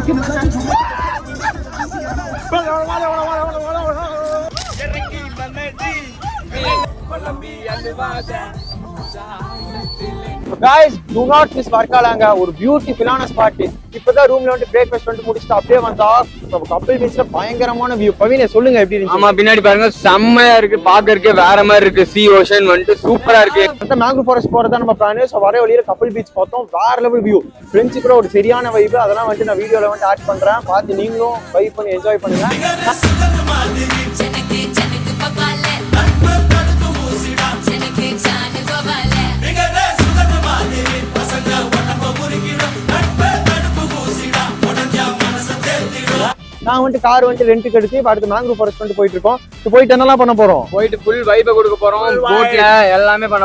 Guys, do not miss Varkalanga. ஒரு பியூட்டிஃபுல்லான spot. இப்பதான் ரூம்ல வந்து பிரேக்ஃபாஸ்ட் வந்து முடிச்சிட்டு அப்படியே வந்தா கப்பல் பீச்ல பயங்கரமான வியூ. பவினே சொல்லுங்க எப்படி இருந்துச்சு? ஆமா, பின்னாடி பாருங்க செம்மையா இருக்கு, பாக்குறதுக்கே வேற மாதிரி இருக்கு. சி ஓஷன் வந்து சூப்பரா இருக்கு. அந்த மேங்க்ரோவ் ஃபாரஸ்ட் போறதா நம்ம பிளான். சோ வர வழியில கப்பல் பீச் பார்த்தோம், வேற லெவல் வியூ. ஃப்ரெண்ட்ஸ் கூட ஒரு சரியான வைப். அதெல்லாம் வந்து நான் வீடியோல வந்து ஆட் பண்றேன், பார்த்து நீங்களும் வைப் பண்ணி என்ஜாய் பண்ணுங்க. நான் வந்து கார் வந்து ரெண்டுக்கு எடுத்து அடுத்து மேங்க்ரோவ் ஃபாரஸ்ட் வந்து போயிட்டு இருக்கோம். போயிட்டு என்னெல்லாம் பண்ண போறோம்? போயிட்டு ஃபுல் வைபை கொடுக்க போறோம். போட்ல எல்லாமே பண்ண